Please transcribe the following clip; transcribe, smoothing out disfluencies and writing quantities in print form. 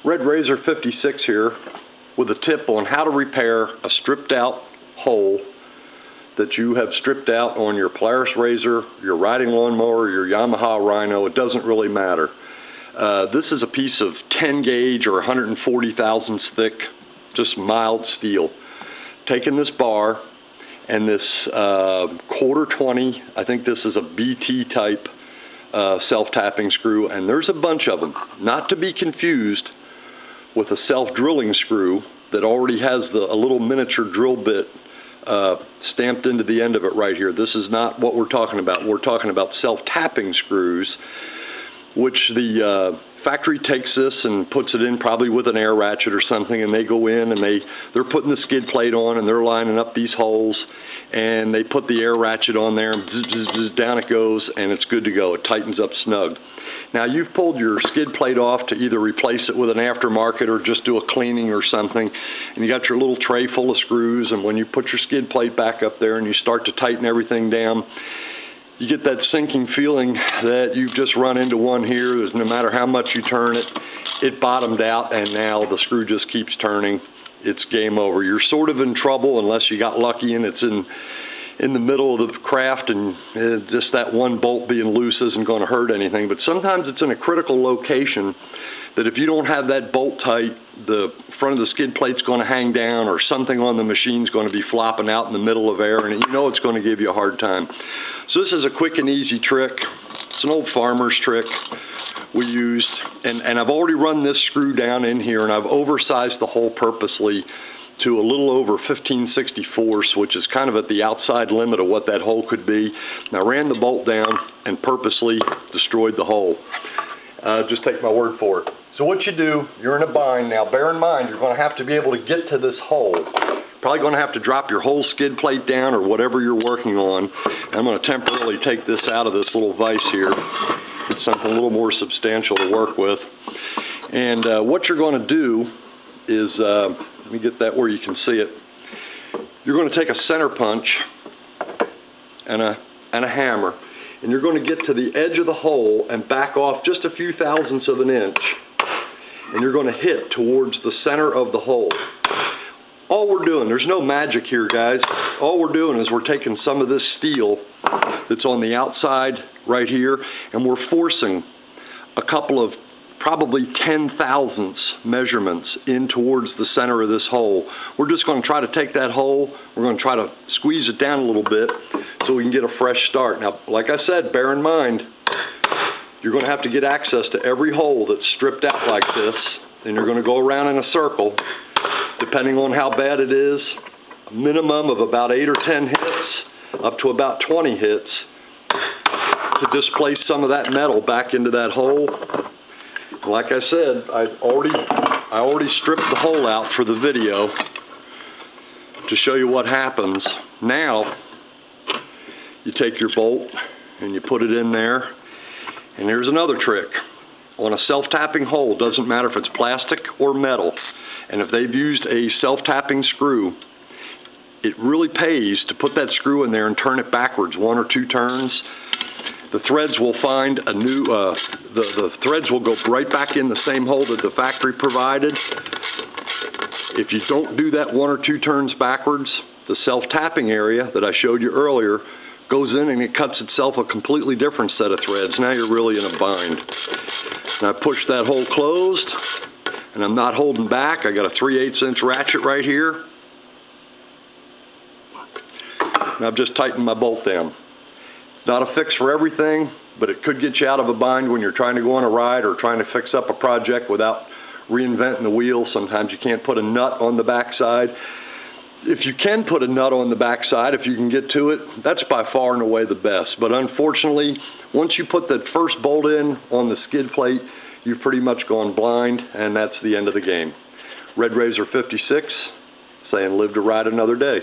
Red RZR 56 here with a tip on how to repair a stripped out hole that you have stripped out on your Polaris RZR, your riding lawnmower, your Yamaha Rhino. It doesn't really matter. This is a piece of 10 gauge or 140 thousandths thick, just mild steel. Taking this bar and this quarter 20, I think this is a BT type self-tapping screw, and there's a bunch of them, not to be confused with a self-drilling screw that already has a little miniature drill bit stamped into the end of it right here. This is not what we're talking about. We're talking about self-tapping screws, which the factory takes this and puts it in probably with an air ratchet or something, and they go in and they're putting the skid plate on and they're lining up these holes, and they put the air ratchet on there and zzz, zzz, zzz, down it goes, and it's good to go. It tightens up snug. Now you've pulled your skid plate off to either replace it with an aftermarket or just do a cleaning or something, and you got your little tray full of screws, and when you put your skid plate back up there and you start to tighten everything down, you get that sinking feeling that you've just run into one here. There's no matter how much you turn it, it bottomed out, and now the screw just keeps turning. It's game over. You're sort of in trouble unless you got lucky and it's in the middle of the craft, and just that one bolt being loose isn't going to hurt anything. But sometimes it's in a critical location that if you don't have that bolt tight, the front of the skid plate's going to hang down, or something on the machine's going to be flopping out in the middle of air, and you know it's going to give you a hard time. So this is a quick and easy trick. It's an old farmer's trick we used, and I've already run this screw down in here, and I've oversized the hole purposely to a little over 15/64, which is kind of at the outside limit of what that hole could be. And I ran the bolt down and purposely destroyed the hole. Just take my word for it. So what you do, you're in a bind. Now bear in mind, you're going to have to be able to get to this hole. Probably going to have to drop your whole skid plate down or whatever you're working on. I'm going to temporarily take this out of this little vise here. It's something a little more substantial to work with. And what you're going to do is, let me get that where you can see it. You're going to take a center punch and a hammer, and you're going to get to the edge of the hole and back off just a few thousandths of an inch, and you're going to hit towards the center of the hole. All we're doing, there's no magic here, guys. All we're doing is we're taking some of this steel that's on the outside right here, and we're forcing a couple of probably 10 thousandths measurements in towards the center of this hole. We're just going to try to take that hole, we're going to try to squeeze it down a little bit so we can get a fresh start. Now, like I said, bear in mind, you're going to have to get access to every hole that's stripped out like this, and you're going to go around in a circle, depending on how bad it is, a minimum of about 8 or 10 hits, up to about 20 hits, to displace some of that metal back into that hole. Like I said, I already stripped the hole out for the video to show you what happens. Now, you take your bolt and you put it in there, and here's another trick. On a self-tapping hole, doesn't matter if it's plastic or metal, and if they've used a self-tapping screw, it really pays to put that screw in there and turn it backwards 1 or 2 turns. The threads will find a new, the threads will go right back in the same hole that the factory provided. If you don't do that 1 or 2 turns backwards, the self-tapping area that I showed you earlier goes in and it cuts itself a completely different set of threads. Now you're really in a bind. And I pushed that hole closed, and I'm not holding back. I got a 3/8 inch ratchet right here. And I've just tightened my bolt down. Not a fix for everything, but it could get you out of a bind when you're trying to go on a ride or trying to fix up a project without reinventing the wheel. Sometimes you can't put a nut on the backside. If you can put a nut on the backside, if you can get to it, that's by far and away the best. But unfortunately, once you put that first bolt in on the skid plate, you've pretty much gone blind, and that's the end of the game. Red RZR 56, saying live to ride another day.